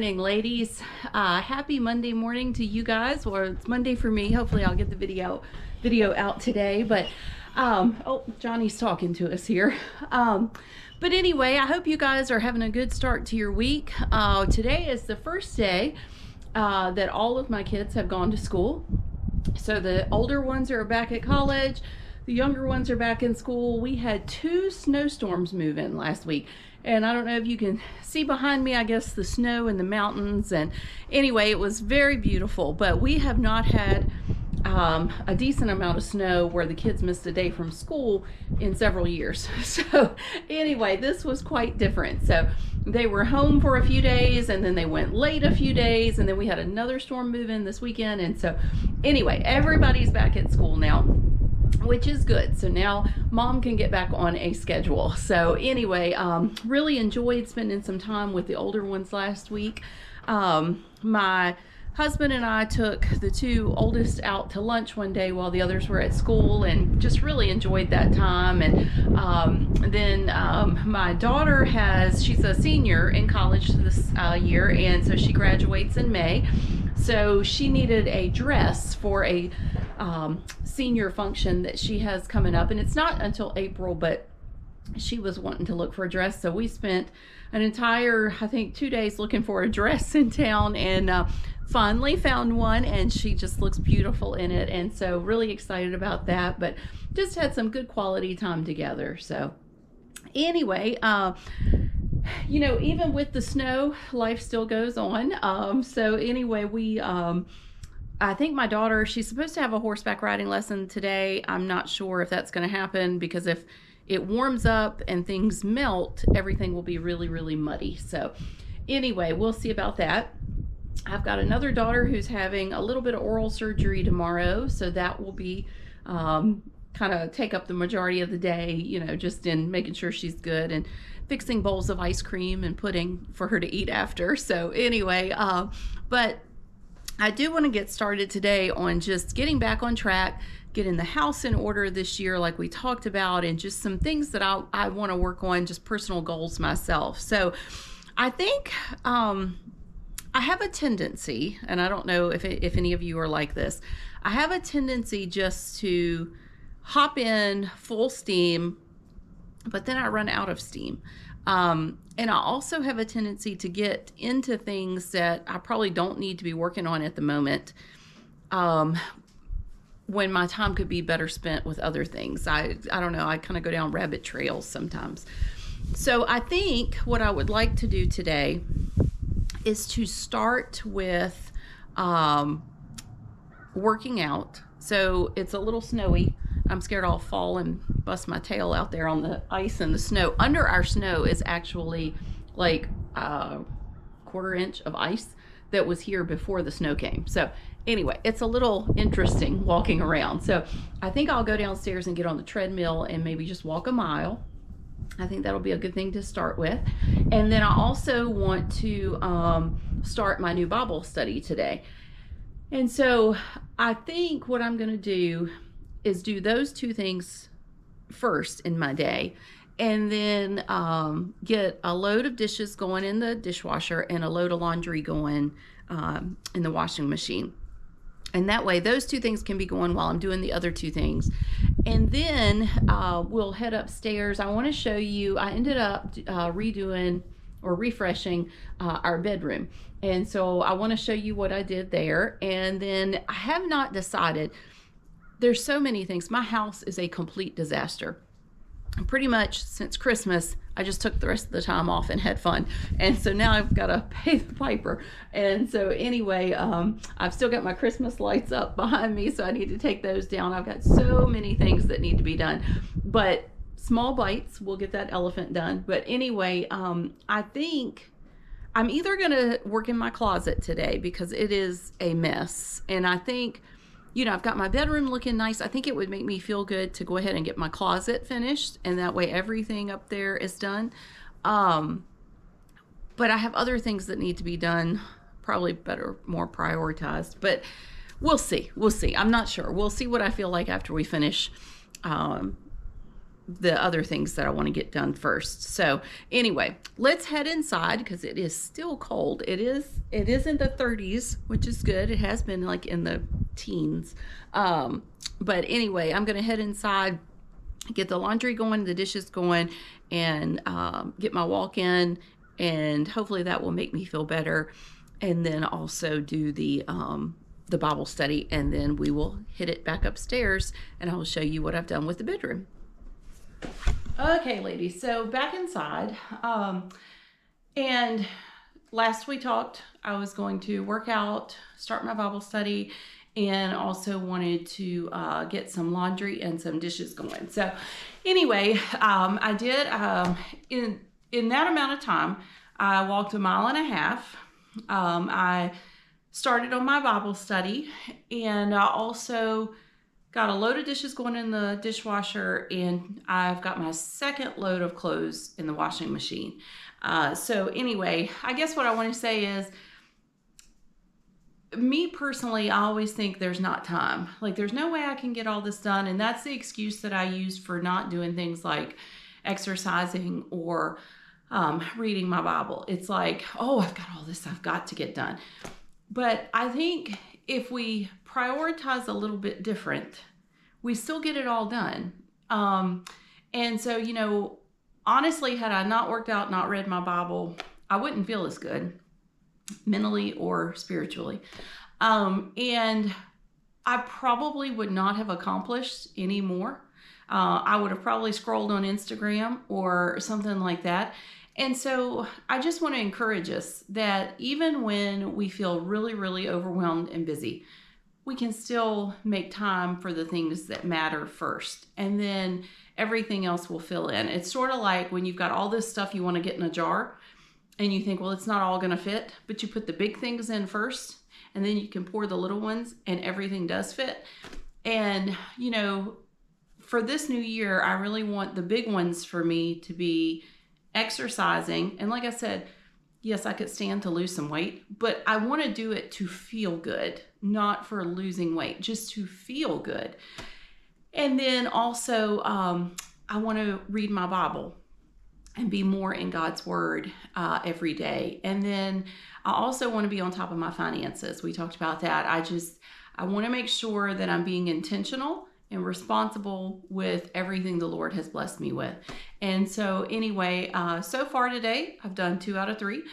morning, ladies. Happy Monday morning to you guys. Or it's Monday for me. Hopefully I'll get the video out today. But oh, Johnny's talking to us here. But anyway, I hope you guys are having a good start to your week. Today is the first day that all of my kids have gone to school. So the older ones are back at college. The younger ones are back in school. We had 2 snowstorms move in last week. And I don't know if you can see behind me, I guess, the snow in the mountains. And anyway, it was very beautiful. But we have not had a decent amount of snow where the kids missed a day from school in several years. So anyway, this was quite different. So they were home for a few days, and then they went late a few days, and then we had another storm move in this weekend. And so anyway, everybody's back at school now, which is good. So now mom can get back on a schedule. So anyway, really enjoyed spending some time with the older ones last week. My husband and I took the 2 oldest out to lunch one day while the others were at school, and just really enjoyed that time. And then my daughter she's a senior in college this year, and so she graduates in May. So she needed a dress for a senior function that she has coming up, and it's not until April, but she was wanting to look for a dress. So we spent an entire, I think, 2 days looking for a dress in town, and finally found one, and she just looks beautiful in it. And so really excited about that, but just had some good quality time together. So anyway, you know, even with the snow, life still goes on. So anyway, I think my daughter, she's supposed to have a horseback riding lesson today. I'm not sure if that's going to happen, because if it warms up and things melt, everything will be really, really muddy. So anyway, we'll see about that. I've got another daughter who's having a little bit of oral surgery tomorrow. So that will be kind of take up the majority of the day, you know, just in making sure she's good and fixing bowls of ice cream and pudding for her to eat after. So anyway, but I do want to get started today on just getting back on track, getting the house in order this year like we talked about, and just some things that I want to work on, just personal goals myself. So I think I have a tendency, and I don't know if any of you are like this, I have a tendency just to hop in full steam, but then I run out of steam. And I also have a tendency to get into things that I probably don't need to be working on at the moment, when my time could be better spent with other things. I don't know, I kind of go down rabbit trails sometimes. So I think what I would like to do today is to start with working out. So it's a little snowy. I'm scared I'll fall and bust my tail out there on the ice and the snow. Under our snow is actually like a 1/4 inch of ice that was here before the snow came. So anyway, it's a little interesting walking around. So I think I'll go downstairs and get on the treadmill and maybe just walk a mile. I think that'll be a good thing to start with. And then I also want to start my new Bible study today. And so I think what I'm going to do is do those 2 things first in my day, and then get a load of dishes going in the dishwasher and a load of laundry going in the washing machine. And that way, those 2 things can be going while I'm doing the other 2 things. And then we'll head upstairs. I want to show you, I ended up redoing or refreshing our bedroom. And so I want to show you what I did there. And then I have not decided. There's so many things. My house is a complete disaster. Pretty much since Christmas, I just took the rest of the time off and had fun. And so now I've got to pay the piper. And so anyway, I've still got my Christmas lights up behind me, so I need to take those down. I've got so many things that need to be done. But small bites, we'll get that elephant done. But anyway, I think I'm either going to work in my closet today because it is a mess. And I think, you know, I've got my bedroom looking nice. I think it would make me feel good to go ahead and get my closet finished, and that way everything up there is done. But I have other things that need to be done, probably better, more prioritized. But we'll see. I'm not sure. We'll see what I feel like after we finish the other things that I want to get done first. So anyway, let's head inside because it is still cold. It is in the 30s, which is good. It has been like in the teens. But anyway, I'm going to head inside, get the laundry going, the dishes going, and get my walk in, and hopefully that will make me feel better. And then also do the Bible study, and then we will hit it back upstairs, and I will show you what I've done with the bedroom. Okay, ladies, so back inside, and last we talked, I was going to work out, start my Bible study, and also wanted to get some laundry and some dishes going. So anyway, I did, in that amount of time, I walked 1.5 miles. I started on my Bible study, and I also got a load of dishes going in the dishwasher, and I've got my second load of clothes in the washing machine. So anyway, I guess what I want to say is, me personally, I always think there's not time. Like, there's no way I can get all this done, and that's the excuse that I use for not doing things like exercising or reading my Bible. It's like, oh, I've got all this I've got to get done. But I think if we prioritize a little bit different, we still get it all done. And so, you know, honestly, had I not worked out, not read my Bible, I wouldn't feel as good mentally or spiritually. And I probably would not have accomplished any more. I would have probably scrolled on Instagram or something like that. And so I just want to encourage us that even when we feel really, really overwhelmed and busy, we can still make time for the things that matter first. And then everything else will fill in. It's sort of like when you've got all this stuff you want to get in a jar and you think, well, it's not all going to fit, but you put the big things in first, and then you can pour the little ones and everything does fit. And, you know, for this new year, I really want the big ones for me to be exercising. And like I said, yes, I could stand to lose some weight, but I want to do it to feel good, not for losing weight, just to feel good. And then also, I want to read my Bible and be more in God's Word every day. And then I also want to be on top of my finances. We talked about that. I want to make sure that I'm being intentional and responsible with everything the Lord has blessed me with. And so anyway, so far today, I've done 2 out of 3.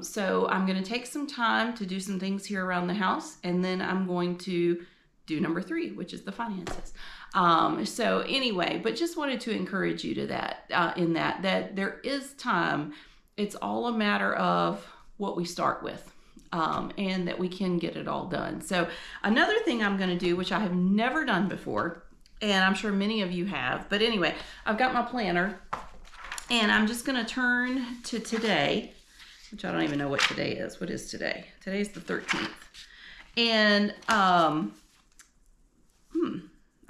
So I'm going to take some time to do some things here around the house, and then I'm going to do number 3, which is the finances. So anyway, but just wanted to encourage you to that, that there is time. It's all a matter of what we start with. And that we can get it all done. So another thing I'm going to do, which I have never done before, and I'm sure many of you have, but anyway, I've got my planner, and I'm just going to turn to today, which I don't even know what today is. What is today? Today's the 13th. And I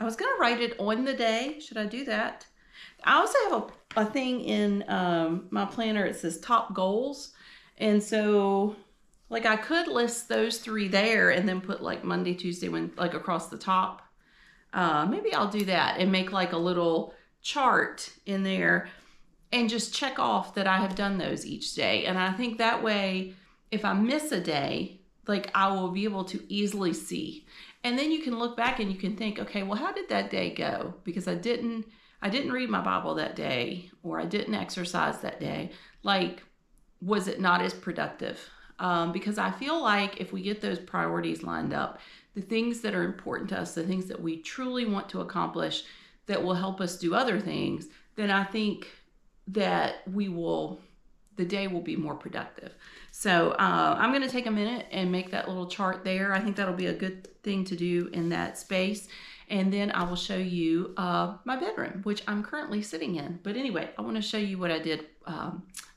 was going to write it on the day. Should I do that? I also have a thing in my planner. It says top goals. And so, like, I could list those 3 there and then put like Monday, Tuesday, when like across the top. Maybe I'll do that and make like a little chart in there and just check off that I have done those each day. And I think that way, if I miss a day, like, I will be able to easily see. And then you can look back and you can think, okay, well, how did that day go? Because I didn't read my Bible that day, or I didn't exercise that day. Like, was it not as productive? Because I feel like if we get those priorities lined up, the things that are important to us, the things that we truly want to accomplish that will help us do other things, then I think that the day will be more productive. So I'm going to take a minute and make that little chart there. I think that'll be a good thing to do in that space. And then I will show you my bedroom, which I'm currently sitting in. But anyway, I want to show you what I did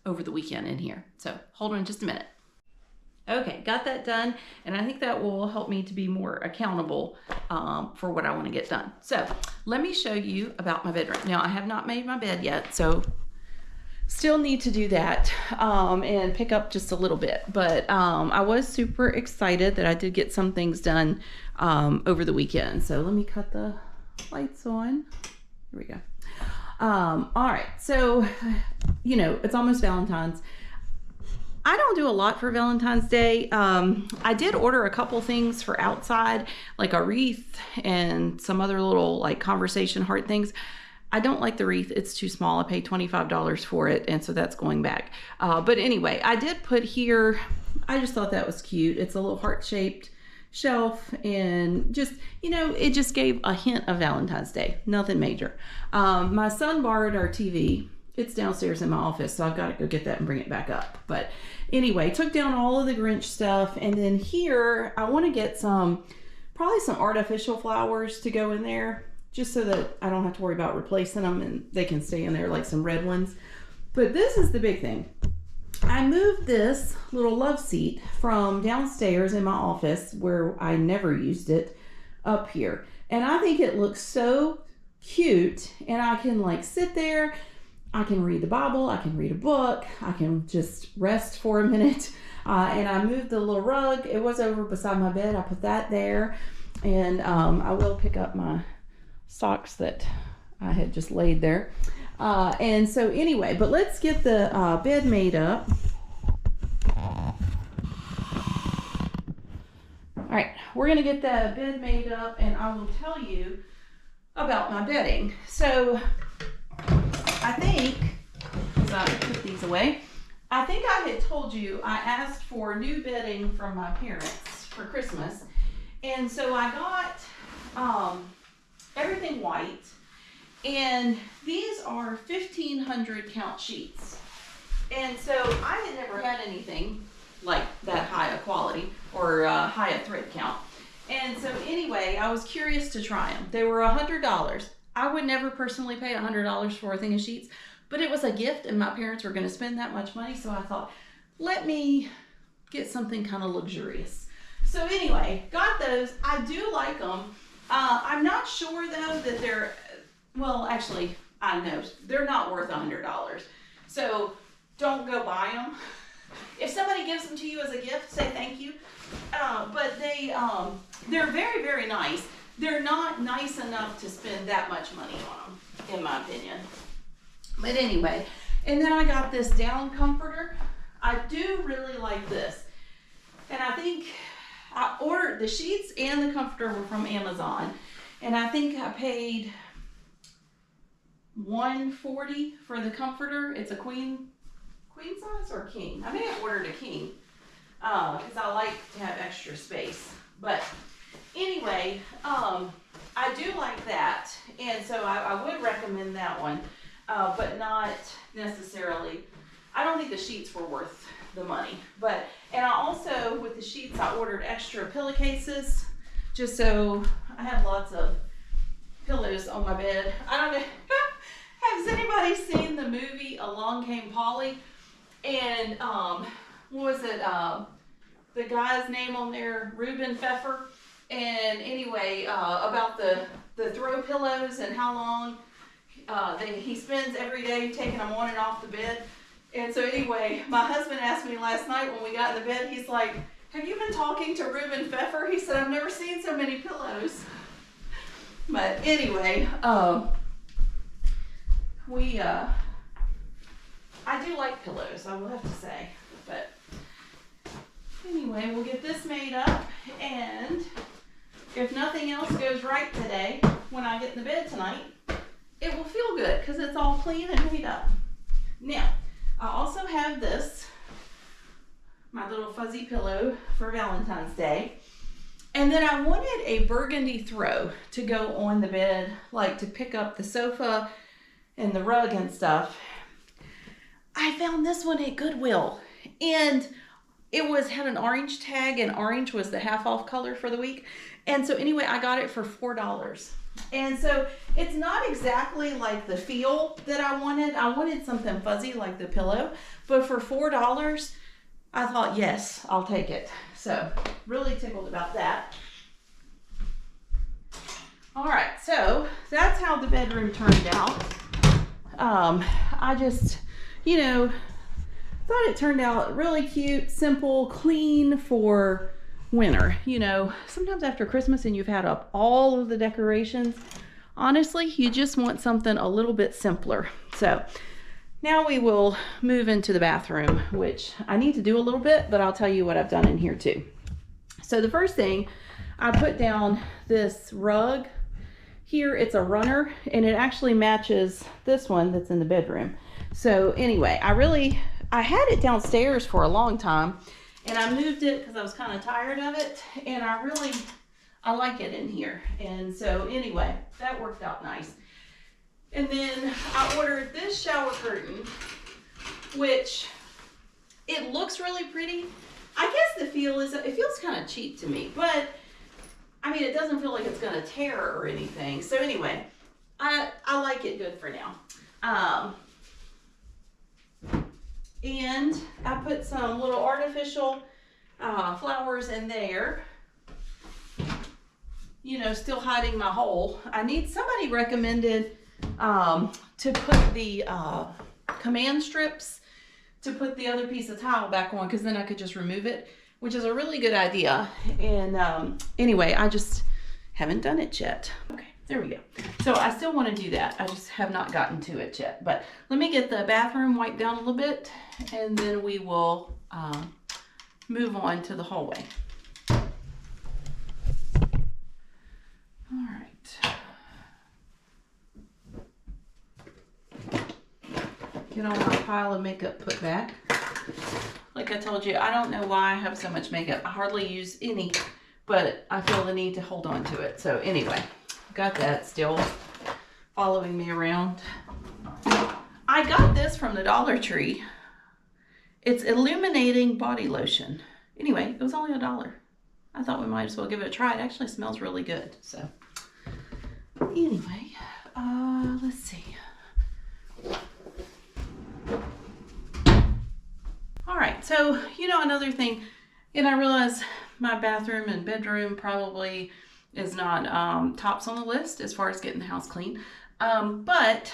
over the weekend in here. So hold on just a minute. Okay, got that done, and I think that will help me to be more accountable for what I want to get done. So let me show you about my bedroom. Now, I have not made my bed yet, so still need to do that and pick up just a little bit. But I was super excited that I did get some things done over the weekend. So let me cut the lights on. Here we go. All right, so, you know, it's almost Valentine's. I don't do a lot for Valentine's Day. I did order a couple things for outside, like a wreath and some other little like conversation heart things. I don't like the wreath. It's too small. I paid $25 for it, and so that's going back. But anyway, I did put here, I just thought that was cute. It's a little heart-shaped shelf, and just, you know, it just gave a hint of Valentine's Day. Nothing major. My son borrowed our TV. It's downstairs in my office, so I've got to go get that and bring it back up. But anyway, took down all of the Grinch stuff, and then here I want to get probably some artificial flowers to go in there, just so that I don't have to worry about replacing them and they can stay in there, like some red ones. But this is the big thing. I moved this little love seat from downstairs in my office, where I never used it, up here. And I think it looks so cute, and I can like sit there, I can read the Bible, I can read a book, I can just rest for a minute. And I moved the little rug. It was over beside my bed. I put that there. And I will pick up my socks that I had just laid there. And so anyway, but let's get the bed made up. All right, we're gonna get the bed made up, and I will tell you about my bedding. So I think, as I put these away, I think I had told you I asked for new bedding from my parents for Christmas. And so I got everything white. And these are 1,500 count sheets. And so I had never had anything like that high a quality or high a thread count. And so anyway, I was curious to try them. They were $100. I would never personally pay $100 for a thing of sheets, but it was a gift and my parents were going to spend that much money. So I thought, let me get something kind of luxurious. So anyway, got those. I do like them. I'm not sure though that they're, well, actually, I know they're not worth $100. So don't go buy them. If somebody gives them to you as a gift, say thank you. But they're very, very nice. They're not nice enough to spend that much money on them, in my opinion. But anyway, and then I got this down comforter. I do really like this. And I think I ordered the sheets and the comforter were from Amazon. And I think I paid $140 for the comforter. It's a queen size or king? I may have ordered a king because I like to have extra space. But anyway, I do like that, and so I would recommend that one, but not necessarily. I don't think the sheets were worth the money. And I also, with the sheets, I ordered extra pillowcases, just so I have lots of pillows on my bed. I don't know. Has anybody seen the movie Along Came Polly? And what was it? The guy's name on there, Reuben Pfeffer. And anyway, about the throw pillows and how long he spends every day taking them on and off the bed. And so anyway, my husband asked me last night when we got in the bed, he's like, have you been talking to Reuben Pfeffer? He said, I've never seen so many pillows. But anyway, I do like pillows, I will have to say. But anyway, we'll get this made up, and if nothing else goes right today, when I get in the bed tonight, it will feel good because it's all clean and made up. Now, I also have this, my little fuzzy pillow for Valentine's Day. And then I wanted a burgundy throw to go on the bed, like to pick up the sofa and the rug and stuff. I found this one at Goodwill, and it had an orange tag, and orange was the half off color for the week. And so anyway, I got it for $4. And so it's not exactly like the feel that I wanted. I wanted something fuzzy like the pillow, but for $4, I thought, yes, I'll take it. So really tickled about that. All right, so that's how the bedroom turned out. I just, thought it turned out really cute, simple, clean for winter. Sometimes after Christmas and you've had up all of the decorations, honestly, you just want something a little bit simpler. So now we will move into the bathroom, which I need to do a little bit, but I'll tell you what I've done in here too. So the first thing, I put down this rug. Here it's a runner, and it actually matches this one that's in the bedroom. So anyway, I had it downstairs for a long time, and I moved it because I was kind of tired of it, and I like it in here. And so anyway, that worked out nice. And then I ordered this shower curtain, which it looks really pretty. I guess the feel is, it feels kind of cheap to me, but I mean, it doesn't feel like it's gonna tear or anything. So anyway, I like it good for now. And I put some little artificial flowers in there, you know, still hiding my hole. Somebody recommended to put the command strips, to put the other piece of tile back on, because then I could just remove it, which is a really good idea. And anyway, I just haven't done it yet. Okay, there we go. So I still want to do that. I just have not gotten to it yet. But let me get the bathroom wiped down a little bit, and then we will move on to the hallway. All right. Get all my pile of makeup put back. Like I told you, I don't know why I have so much makeup. I hardly use any, but I feel the need to hold on to it. So anyway, got that still following me around. I got this from the Dollar Tree. It's illuminating body lotion. Anyway, it was only $1. I thought we might as well give it a try. It actually smells really good. So anyway, let's see. All right, so, you know, another thing, and I realize my bathroom and bedroom probably is not tops on the list as far as getting the house clean, but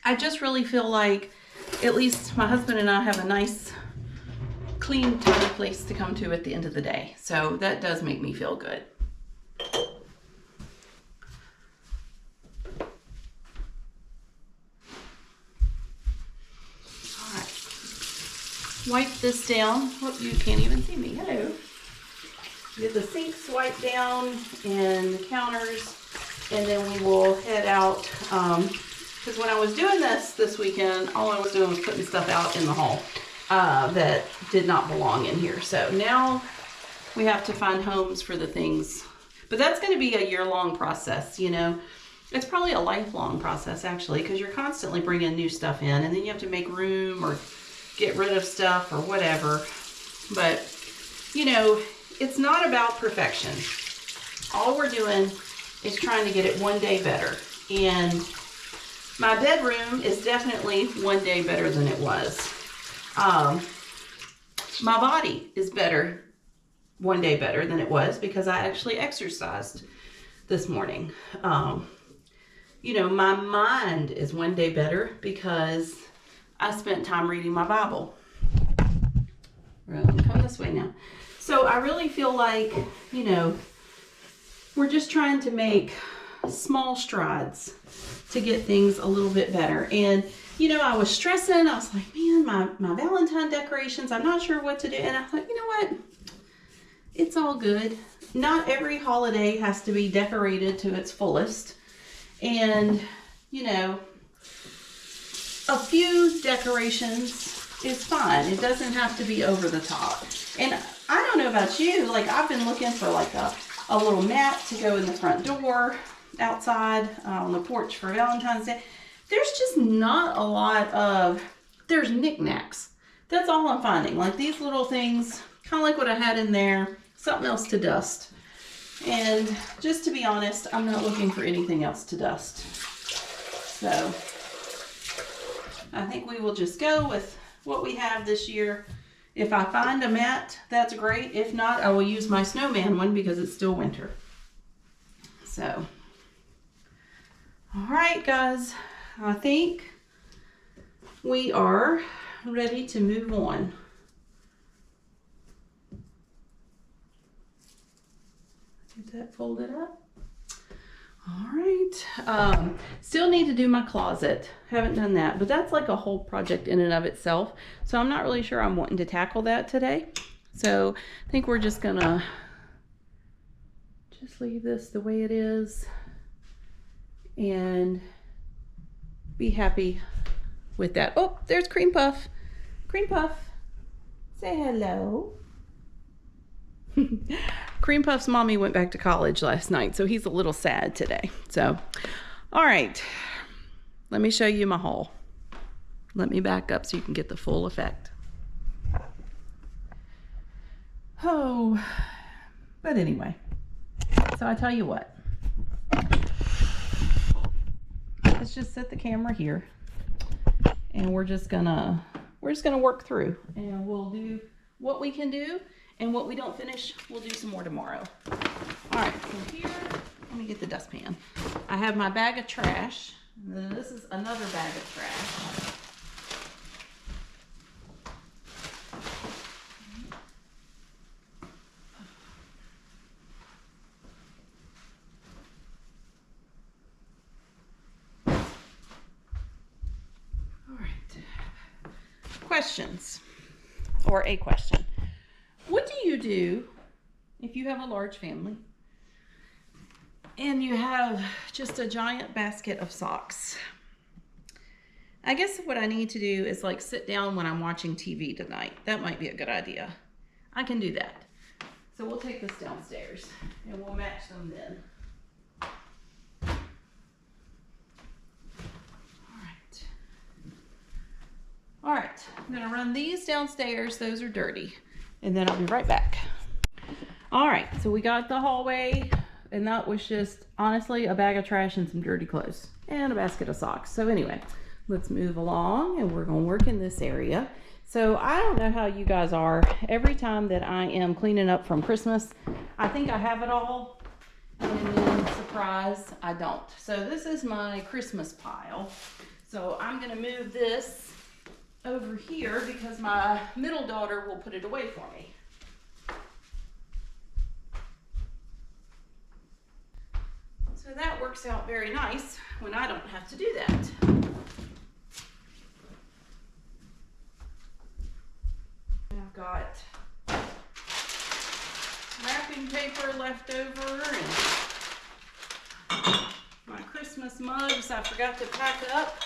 I just really feel like at least my husband and I have a nice, clean, tidy place to come to at the end of the day. So that does make me feel good. Wipe this down. Whoop, you can't even see me. Hello. Get the sinks wiped down and the counters, and then we will head out. Because when I was doing this weekend, all I was doing was putting stuff out in the hall that did not belong in here. So now we have to find homes for the things. But that's going to be a year-long process, you know. It's probably a lifelong process, actually, because you're constantly bringing new stuff in, and then you have to make room or get rid of stuff or whatever. But, you know, it's not about perfection. All we're doing is trying to get it one day better. And my bedroom is definitely one day better than it was. My body is one day better than it was because I actually exercised this morning. You know, my mind is one day better because I spent time reading my Bible. Come this way now. So I really feel like, you know, we're just trying to make small strides to get things a little bit better. And, you know, I was stressing. I was like, man, my Valentine decorations, I'm not sure what to do. And I thought, you know what? It's all good. Not every holiday has to be decorated to its fullest. And, you know, a few decorations is fine. It doesn't have to be over the top. And I don't know about you, like I've been looking for like a little mat to go in the front door outside on the porch for Valentine's Day. There's just not a lot of, there's knickknacks. That's all I'm finding. Like these little things, kind of like what I had in there, something else to dust. And just to be honest, I'm not looking for anything else to dust. So I think we will just go with what we have this year. If I find a mat, that's great. If not, I will use my snowman one because it's still winter. So, all right, guys, I think we are ready to move on. Get that folded up. All right. Still need to do my closet. Haven't done that, but that's like a whole project in and of itself. So I'm not really sure I'm wanting to tackle that today. So I think we're just gonna just leave this the way it is and be happy with that. Oh, there's Cream Puff. Cream Puff, say hello. Cream Puff's mommy went back to college last night, so he's a little sad today. So, all right, let me show you my haul. Let me back up so you can get the full effect. Oh, but anyway, so I tell you what, let's just set the camera here, and we're just gonna work through, and we'll do what we can do. And what we don't finish, we'll do some more tomorrow. All right, so here, let me get the dustpan. I have my bag of trash. This is another bag of trash. All right. Questions, or a question. What do you do if you have a large family and you have just a giant basket of socks? I guess what I need to do is like sit down when I'm watching TV tonight. That might be a good idea. I can do that. So we'll take this downstairs and we'll match them then. All right, I'm gonna run these downstairs. Those are dirty. And then I'll be right back. All right, so we got the hallway, and that was just honestly a bag of trash and some dirty clothes and a basket of socks. So anyway, let's move along, and we're gonna work in this area. So I don't know how you guys are. Every time that I am cleaning up from Christmas, I think I have it all, and then surprise, I don't. So this is my Christmas pile. So I'm gonna move this over here because my middle daughter will put it away for me. So that works out very nice when I don't have to do that. I've got wrapping paper left over and my Christmas mugs I forgot to pack up.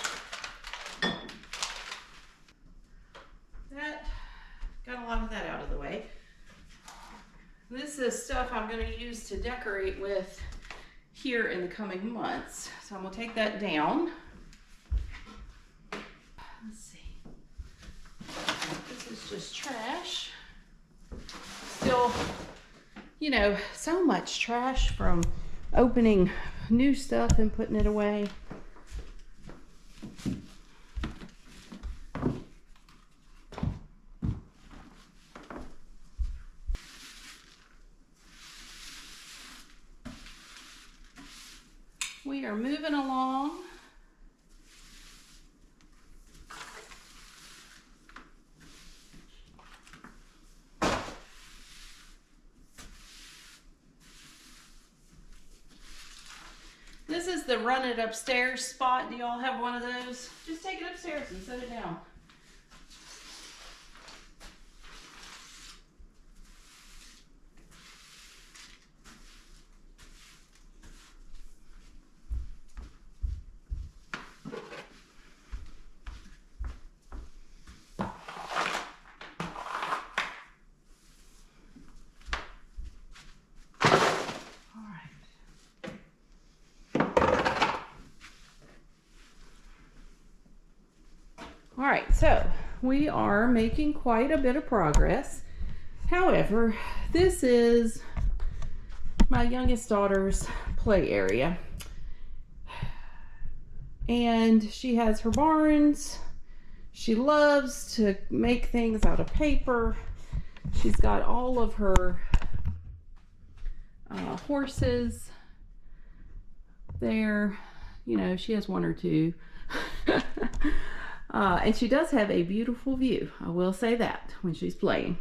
Got a lot of that out of the way. This is stuff I'm going to use to decorate with here in the coming months. So I'm going to take that down. Let's see. This is just trash. Still, you know, so much trash from opening new stuff and putting it away. We are moving along. This is the run it upstairs spot. Do y'all have one of those? Just take it upstairs and set it down. All right, so we are making quite a bit of progress. However, this is my youngest daughter's play area. And she has her barns. She loves to make things out of paper. She's got all of her horses there. You know, she has one or two. And she does have a beautiful view. I will say that when she's playing.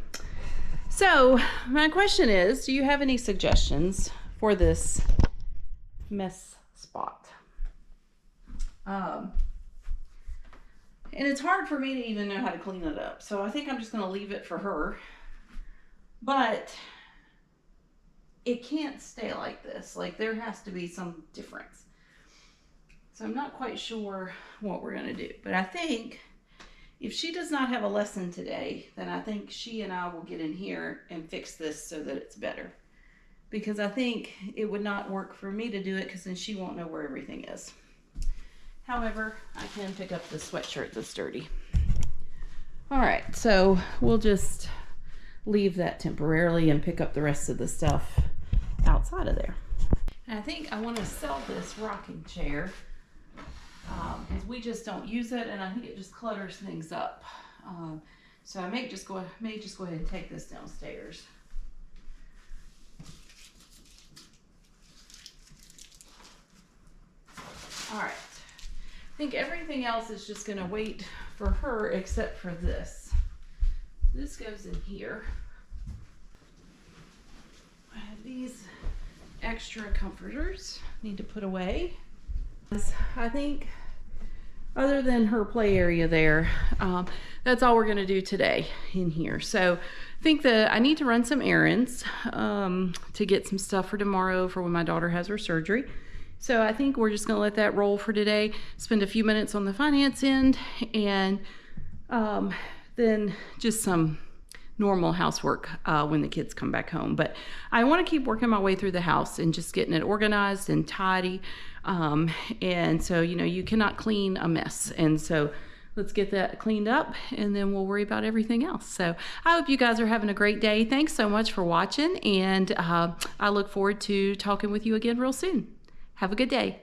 So my question is, do you have any suggestions for this mess spot. And it's hard for me to even know how to clean it up. So I think I'm just going to leave it for her. But it can't stay like this. Like, there has to be some difference. So I'm not quite sure what we're going to do. But I think if she does not have a lesson today, then I think she and I will get in here and fix this so that it's better. Because I think it would not work for me to do it, because then she won't know where everything is. However, I can pick up the sweatshirt that's dirty. All right, so we'll just leave that temporarily and pick up the rest of the stuff outside of there. And I think I want to sell this rocking chair because we just don't use it, and I think it just clutters things up. So I may just go ahead and take this downstairs. All right. I think everything else is just going to wait for her except for this. This goes in here. I have these extra comforters need to put away. I think other than her play area there, that's all we're going to do today in here. So I think that I need to run some errands to get some stuff for tomorrow for when my daughter has her surgery. So I think we're just going to let that roll for today, spend a few minutes on the finance end, and then just some normal housework when the kids come back home. But I want to keep working my way through the house and just getting it organized and tidy. And so, you know, you cannot clean a mess. And so let's get that cleaned up, and then we'll worry about everything else. So I hope you guys are having a great day. Thanks so much for watching, and I look forward to talking with you again real soon. Have a good day.